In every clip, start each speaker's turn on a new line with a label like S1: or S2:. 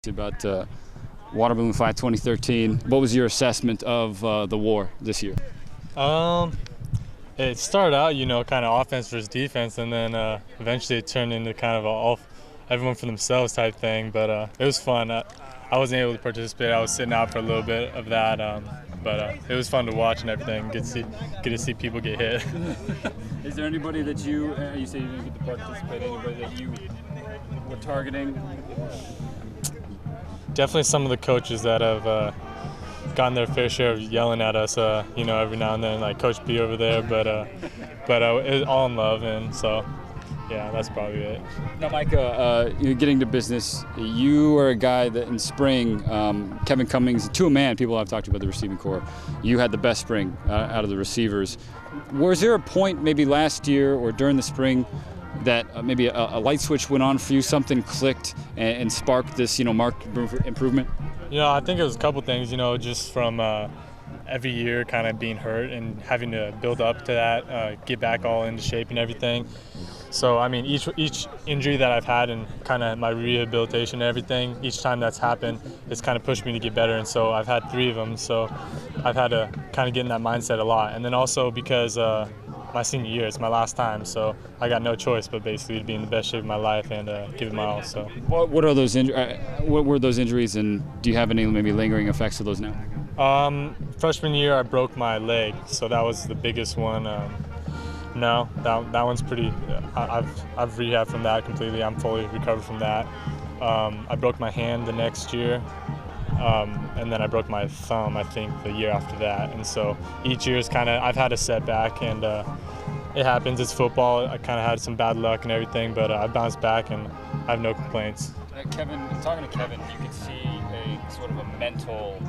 S1: About Water Balloon Fight 2013. What was your assessment of the war this year?
S2: It started out, kind of offense versus defense, and then eventually it turned into kind of a all everyone for themselves type thing. But it was fun. I wasn't able to participate. I was sitting out for a little bit of that, but it was fun to watch and everything. Get to see people get hit.
S1: Is there anybody that you say you didn't get to participate? Anybody that you were targeting?
S2: Definitely some of the coaches that have gotten their fair share of yelling at us, every now and then, like Coach B over there. But it's all in love, and so yeah, that's probably it.
S1: Now, Micah, getting to business, you are a guy that in spring, Kevin Cummings, to a man, people have talked about the receiving core. You had the best spring out of the receivers. Was there a point maybe last year or during the spring that maybe a light switch went on for you, something clicked and sparked this, marked improvement?
S2: I think it was a couple things, just from every year kind of being hurt and having to build up to that, get back all into shape and everything. So, I mean, each injury that I've had and kind of my rehabilitation and everything, each time that's happened, it's kind of pushed me to get better. And so I've had 3 of them, so I've had to kind of get in that mindset a lot. And then also because my senior year, it's my last time, so I got no choice but basically to be in the best shape of my life and give it my all. So,
S1: what are those? What were those injuries, and do you have any maybe lingering effects of those now?
S2: Freshman year, I broke my leg, so that was the biggest one. No, that one's pretty. I've rehabbed from that completely. I'm fully recovered from that. I broke my hand the next year. And then I broke my thumb, I think, the year after that. And so each year is I've had a setback, and it happens. It's football. I kind of had some bad luck and everything, but I bounced back, and I have no complaints.
S1: Kevin, talking to Kevin, you could see a sort of a mental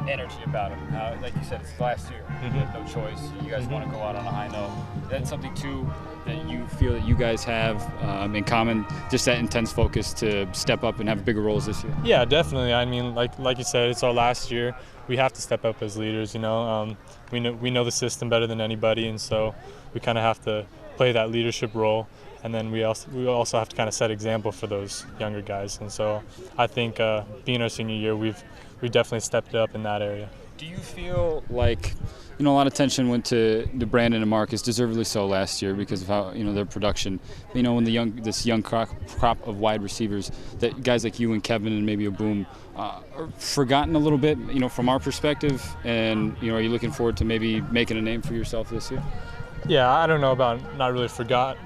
S1: energy about him. Like you said, it's last year. You had no choice. You guys want to go out on a high note. That's something, too, that you feel that you guys have in common, just that intense focus to step up and have bigger roles this year?
S2: Yeah, definitely. I mean, like you said, it's our last year. We have to step up as leaders, We know the system better than anybody, and so we kind of have to play that leadership role. And then we also have to kind of set example for those younger guys. And so I think being our senior year, we've definitely stepped it up in that area.
S1: Do you feel like, a lot of attention went to Brandon and Marcus, deservedly so, last year because of how, their production. When this young crop of wide receivers, that guys like you and Kevin and maybe a Boom are forgotten a little bit, from our perspective. And, are you looking forward to maybe making a name for yourself this year?
S2: Yeah, I don't know about not really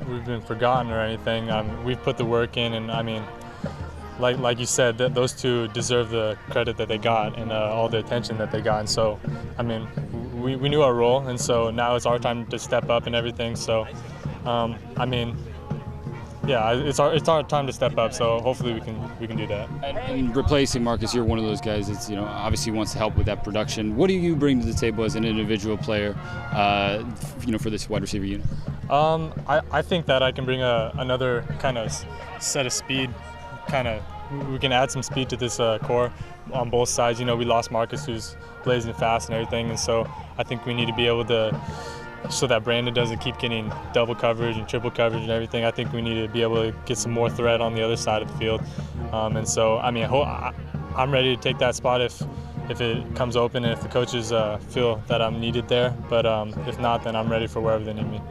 S2: we've been forgotten or anything. We've put the work in, and I mean, like you said, those two deserve the credit that they got and all the attention that they got. And so, I mean, we knew our role, and so now it's our time to step up and everything. So, I mean, yeah, it's our time to step up. So hopefully we can do that.
S1: And replacing Marcus, you're one of those guys that's obviously wants to help with that production. What do you bring to the table as an individual player, for this wide receiver unit?
S2: I think that I can bring another kind of set of speed. We can add some speed to this core on both sides. We lost Marcus, who's blazing fast and everything, and so I think we need to be able to, so that Brandon doesn't keep getting double coverage and triple coverage and everything. I think we need to be able to get some more threat on the other side of the field. And so, I mean, I'm ready to take that spot if it comes open and if the coaches feel that I'm needed there. But if not, then I'm ready for wherever they need me.